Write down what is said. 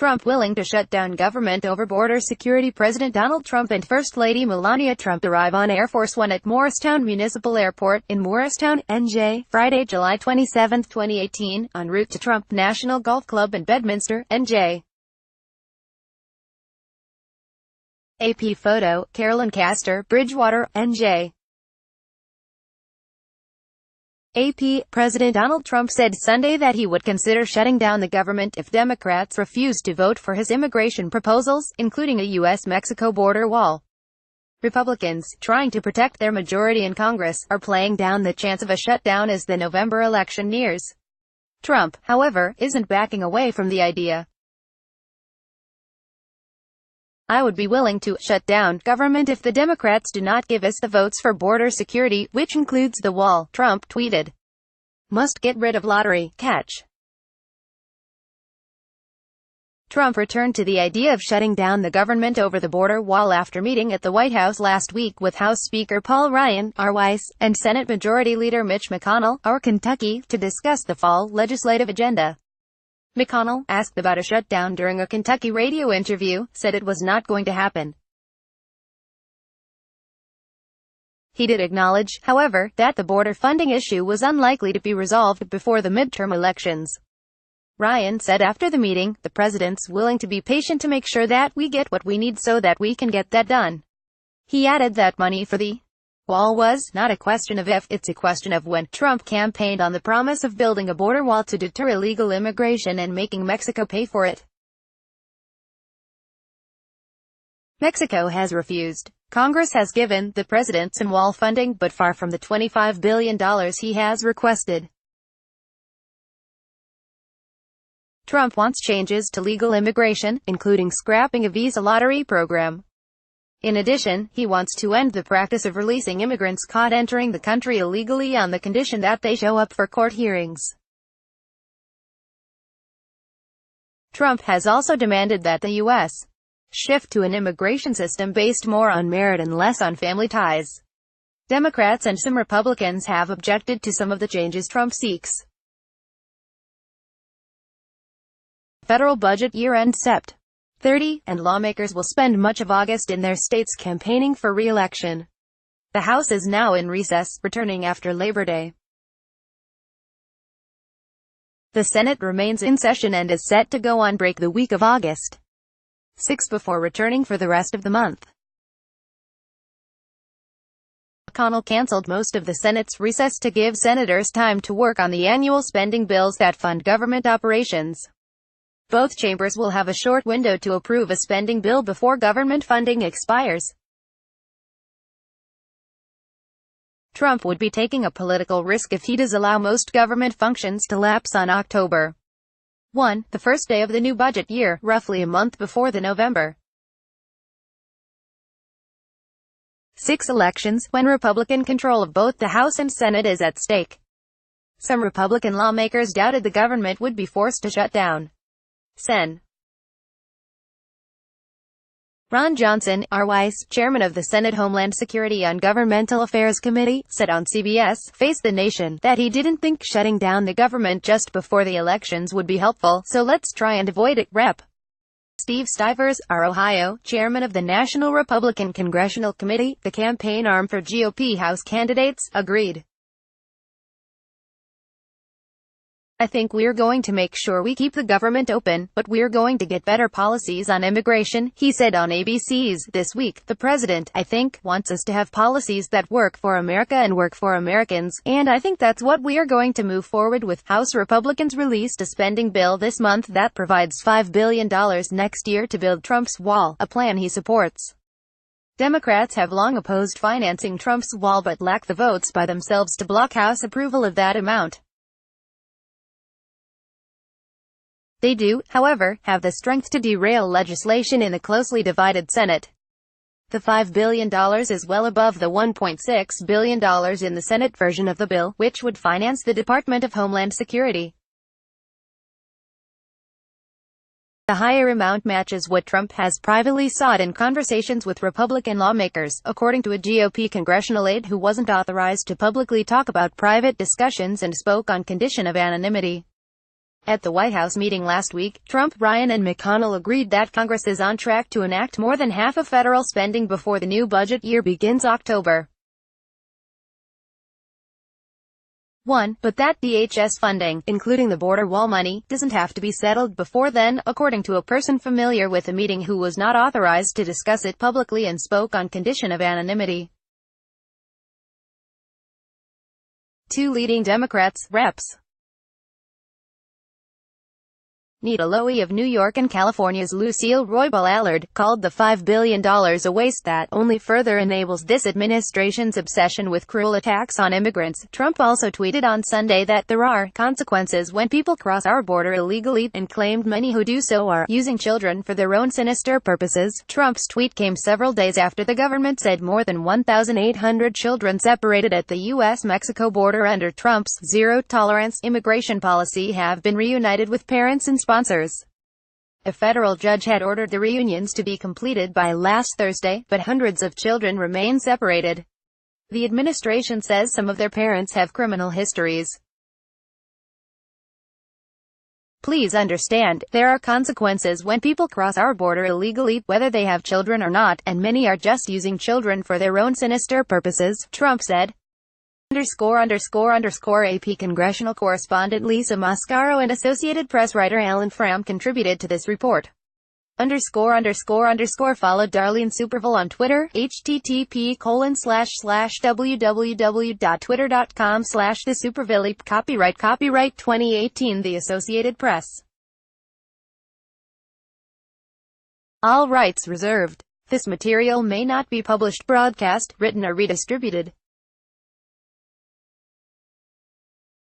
Trump willing to shut down government over border security. President Donald Trump and First Lady Melania Trump arrive on Air Force One at Morristown Municipal Airport, in Morristown, NJ, Friday, July 27, 2018, en route to Trump National Golf Club in Bedminster, NJ. AP photo, Carolyn Castor, Bridgewater, NJ. AP, President Donald Trump said Sunday that he would consider shutting down the government if Democrats refused to vote for his immigration proposals, including a U.S.-Mexico border wall. Republicans, trying to protect their majority in Congress, are playing down the chance of a shutdown as the November election nears. Trump, however, isn't backing away from the idea. "I would be willing to shut down government if the Democrats do not give us the votes for border security, which includes the wall," Trump tweeted. "Must get rid of lottery, catch." Trump returned to the idea of shutting down the government over the border wall after meeting at the White House last week with House Speaker Paul Ryan, R. and Senate Majority Leader Mitch McConnell, R. Kentucky, to discuss the fall legislative agenda. McConnell, asked about a shutdown during a Kentucky radio interview, said it was not going to happen. He did acknowledge, however, that the border funding issue was unlikely to be resolved before the midterm elections. Ryan said after the meeting, "The president's willing to be patient to make sure that we get what we need so that we can get that done." He added that money for the wall was not a question of if, it's a question of when. Trump campaigned on the promise of building a border wall to deter illegal immigration and making Mexico pay for it. Mexico has refused. Congress has given the president some wall funding, but far from the $25 billion he has requested. Trump wants changes to legal immigration, including scrapping a visa lottery program. In addition, he wants to end the practice of releasing immigrants caught entering the country illegally on the condition that they show up for court hearings. Trump has also demanded that the U.S. shift to an immigration system based more on merit and less on family ties. Democrats and some Republicans have objected to some of the changes Trump seeks. Federal budget year-end Sept. 30, and lawmakers will spend much of August in their states campaigning for re-election. The House is now in recess, returning after Labor Day. The Senate remains in session and is set to go on break the week of August 6 before returning for the rest of the month. McConnell canceled most of the Senate's recess to give senators time to work on the annual spending bills that fund government operations. Both chambers will have a short window to approve a spending bill before government funding expires. Trump would be taking a political risk if he does allow most government functions to lapse on October 1, the first day of the new budget year, roughly a month before the November 6 elections, when Republican control of both the House and Senate is at stake. Some Republican lawmakers doubted the government would be forced to shut down. Sen. Ron Johnson, R. chairman of the Senate Homeland Security and Governmental Affairs Committee, said on CBS Face the Nation that he didn't think shutting down the government just before the elections would be helpful, so let's try and avoid it. Rep. Steve Stivers, R. Ohio, chairman of the National Republican Congressional Committee, the campaign arm for GOP House candidates, agreed. "I think we're going to make sure we keep the government open, but we're going to get better policies on immigration," he said on ABC's This Week. "The president, I think, wants us to have policies that work for America and work for Americans, and I think that's what we are going to move forward with." House Republicans released a spending bill this month that provides $5 billion next year to build Trump's wall, a plan he supports. Democrats have long opposed financing Trump's wall but lack the votes by themselves to block House approval of that amount. They do, however, have the strength to derail legislation in the closely divided Senate. The $5 billion is well above the $1.6 billion in the Senate version of the bill, which would finance the Department of Homeland Security. The higher amount matches what Trump has privately sought in conversations with Republican lawmakers, according to a GOP congressional aide who wasn't authorized to publicly talk about private discussions and spoke on condition of anonymity. At the White House meeting last week, Trump, Ryan and McConnell agreed that Congress is on track to enact more than half of federal spending before the new budget year begins October 1, but that DHS funding, including the border wall money, doesn't have to be settled before then, according to a person familiar with the meeting who was not authorized to discuss it publicly and spoke on condition of anonymity. Two leading Democrats, Reps. Nita Lowey of New York and California's Lucille Roybal Allard, called the $5 billion a waste that only further enables this administration's obsession with cruel attacks on immigrants. Trump also tweeted on Sunday that there are consequences when people cross our border illegally, and claimed many who do so are using children for their own sinister purposes. Trump's tweet came several days after the government said more than 1,800 children separated at the U.S.-Mexico border under Trump's zero-tolerance immigration policy have been reunited with parents and sponsors. A federal judge had ordered the reunions to be completed by last Thursday, but hundreds of children remain separated. The administration says some of their parents have criminal histories. Please understand, there are consequences when people cross our border illegally, whether they have children or not, and many are just using children for their own sinister purposes, Trump said. AP congressional correspondent Lisa Mascaro and Associated Press writer Alan Fram contributed to this report. Follow Darlene Superville on Twitter, http://www.twitter.com/thesuperville. Copyright 2018 The Associated Press. All rights reserved. This material may not be published, broadcast, written or redistributed.